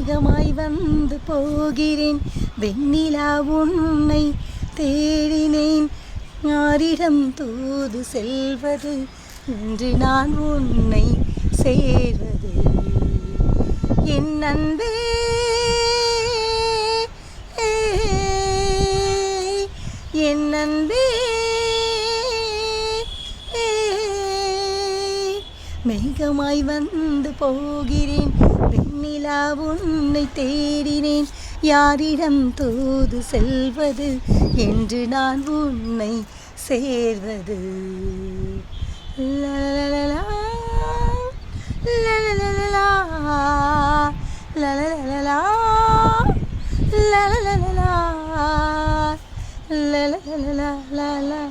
மேகமாய் வந்து போகிறேன், வெண்ணிலா உன்னை தேடினேன். யாரிடம் தூது செல்வது, இன்று நான் உன்னை சேர்வது. என் அன்பே என் அன்பே, மேகமாய் வந்து போகிறேன், வெண்ணிலா உன்னை தேடினேன். யாரிடம் தூது செல்வது, என்று நான் உன்னை சேர்வது. லலலலலா, லலலலலா, லலலலலா, லலலலலா, லலலலலா.